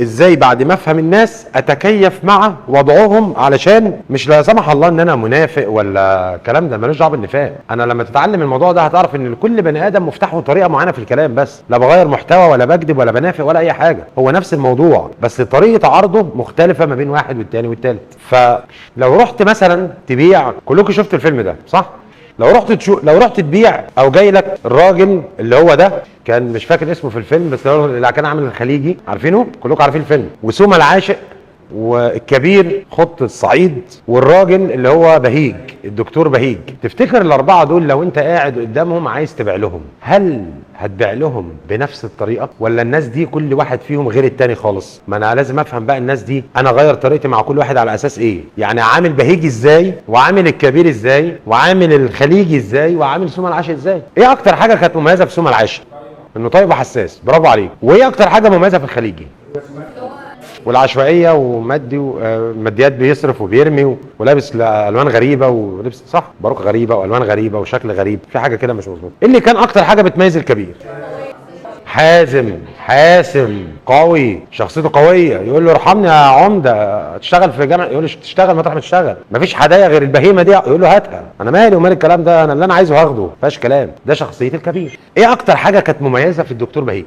ازاي بعد ما افهم الناس اتكيف مع وضعهم، علشان مش لا سمح الله ان انا منافق ولا الكلام ده، ملوش دعوه بالنفاق. انا لما تتعلم الموضوع ده هتعرف ان كل بني ادم مفتاحه طريقه معينه في الكلام، بس لا بغير محتوى ولا بكذب ولا بنافق ولا اي حاجه، هو نفس الموضوع بس طريقه عرضه مختلفه ما بين واحد والتاني والتالت. فلو رحت مثلا تبيع، كلكم شفتوا الفيلم ده صح؟ لو رحت تبيع، او جاي لك الراجل اللي هو ده، كان مش فاكر اسمه في الفيلم بس هو اللي كان عامل الخليجي، عارفينه؟ كلكم عارفين الفيلم. وسوما العاشق، والكبير خط الصعيد، والراجل اللي هو بهيج، الدكتور بهيج. تفتكر الاربعه دول لو انت قاعد قدامهم عايز تبيع لهم، هل هتبيع لهم بنفس الطريقه، ولا الناس دي كل واحد فيهم غير التاني خالص؟ ما انا لازم افهم بقى الناس دي انا اغير طريقتي مع كل واحد على اساس ايه؟ يعني عامل بهيج ازاي، وعامل الكبير ازاي، وعامل الخليجي ازاي، وعامل سوما العاشق ازاي؟ ايه اكتر حاجه كانت مميزه في سوما العاشق؟ انه طيب وحساس، برافو عليك. وايه اكتر حاجه مميزه في الخليجي؟ والعشوائيه، ومادي وماديات، بيصرف وبيرمي ولابس الوان غريبه، ولبس صح باروك غريبه والوان غريبه وشكل غريب، في حاجه كده مش مظبوطه. اللي كان اكتر حاجه بتميز الكبير؟ حازم قوي، شخصيته قويه. يقول له ارحمني يا عمده، تشتغل في جامعه، يقول له تشتغل مطرح ما تشتغل، مفيش هدايا غير البهيمه دي، يقول له هاتها، انا مالي ومال الكلام ده، انا اللي انا عايزه هاخده، مفيهاش كلام. ده شخصيه الكبير. ايه اكتر حاجه كانت مميزه في الدكتور بهيج؟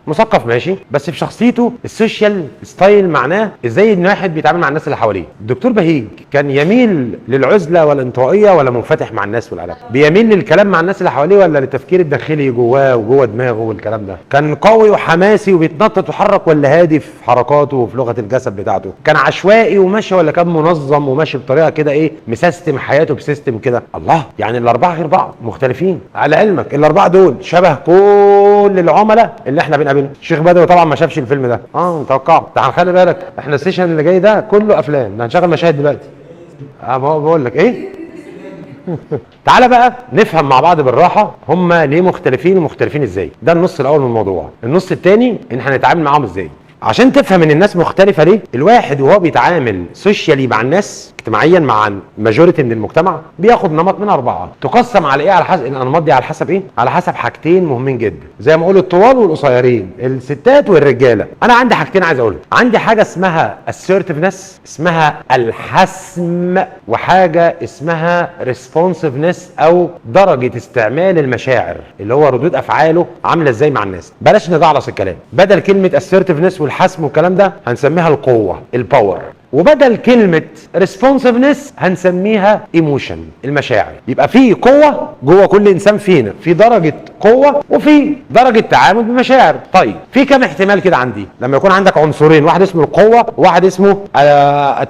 مثقف ماشي، بس في شخصيته السوشيال ستايل، معناه ازاي ان واحد بيتعامل مع الناس اللي حواليه. الدكتور بهيج كان يميل للعزله والانطوائيه، ولا منفتح مع الناس والعلاقه؟ بيميل للكلام مع الناس اللي حواليه، ولا للتفكير الداخلي جواه وجوه دماغه والكلام ده؟ كان قوي وحماسي وبيتنطط ويحرك، ولا هادي في حركاته وفي لغه الجسد بتاعته؟ كان عشوائي وماشي، ولا كان منظم وماشي بطريقه كده ايه، مسيستم حياته بسيستم كده؟ الله، يعني الاربعه غير بعض، مختلفين. على علمك الاربعه دول شبه كل العملاء اللي احنا بنقابلهم. الشيخ بدوي طبعا ما شافش الفيلم ده، متوقع. تعال خلي بالك، احنا السيشن اللي جاي ده كله افلام، ده هنشغل مشاهد دلوقتي. بقول لك ايه. تعالى بقى نفهم مع بعض بالراحه هم ليه مختلفين ومختلفين ازاي. ده النص الاول من الموضوع. النص الثاني ان احنا هنتعامل معاهم ازاي. عشان تفهم ان الناس مختلفه ليه، الواحد وهو بيتعامل سوشيالي مع الناس، اجتماعيا مع ماجوريتي من المجتمع، بياخد نمط من اربعه. تقسم على ايه؟ على حسب الانماط دي، على حسب ايه؟ على حسب حاجتين مهمين جدا، زي ما اقول الطوال والقصيرين، الستات والرجاله. انا عندي حاجتين عايز اقولهم. عندي حاجه اسمها assertiveness، اسمها الحسم، وحاجه اسمها responsiveness، او درجه استعمال المشاعر، اللي هو ردود افعاله عامله ازاي مع الناس. بلاش نجعلص الكلام، بدل كلمه assertiveness والحسم والكلام ده هنسميها القوه، الباور. وبدل كلمة responsiveness هنسميها emotion، المشاعر. يبقى في قوة جوه كل انسان فينا، في درجة قوة وفي درجة تعامل بمشاعر. طيب في كم احتمال كده عندي لما يكون عندك عنصرين، واحد اسمه القوة وواحد اسمه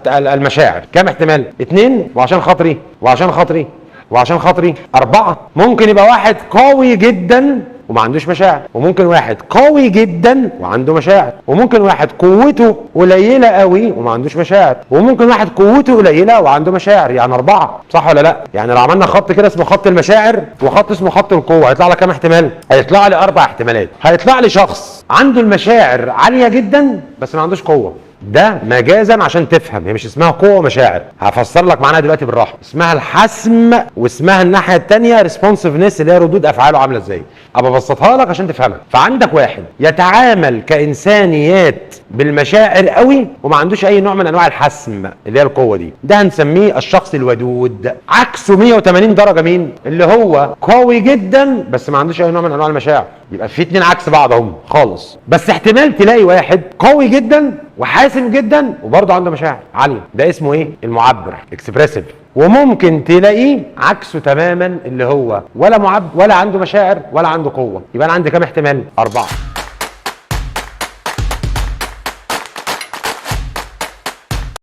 المشاعر؟ كم احتمال؟ 2، وعشان خاطري وعشان خاطري وعشان خاطري 4. ممكن يبقى واحد قوي جدا وما عندوش مشاعر، وممكن واحد قوي جدا وعنده مشاعر، وممكن واحد قوته قليله قوي وما عندوش مشاعر، وممكن واحد قوته قليله وعنده مشاعر. يعني 4، صح ولا لا؟ يعني لو عملنا خط كده اسمه خط المشاعر وخط اسمه خط القوه، هيطلع لك كام احتمال؟ هيطلع لي 4 احتمالات. هيطلع لي شخص عنده المشاعر عاليه جدا بس ما عندوش قوه. ده مجازا عشان تفهم، هي مش اسمها قوه ومشاعر، هفسر لك معناها دلوقتي بالراحه. اسمها الحسم، واسمها الناحيه الثانيه ريسبونسفنس، اللي هي ردود افعاله عامله ازاي. ابقى ابسطها لك عشان تفهمها. فعندك واحد يتعامل كانسانيات بالمشاعر قوي وما عندوش اي نوع من انواع الحسم اللي هي القوه دي، ده هنسميه الشخص الودود. عكسه 180 درجه مين؟ اللي هو قوي جدا بس ما عندوش اي نوع من انواع المشاعر. يبقى في 2 عكس بعض هم خالص. بس احتمال تلاقي واحد قوي جدا وحاسم جدا وبرضه عنده مشاعر عاليه، ده اسمه ايه؟ المعبر، اكسبريسيف. وممكن تلاقيه عكسه تماما، اللي هو ولا معبر ولا عنده مشاعر ولا عنده قوه. يبقى انا عندي كام احتمال؟ 4.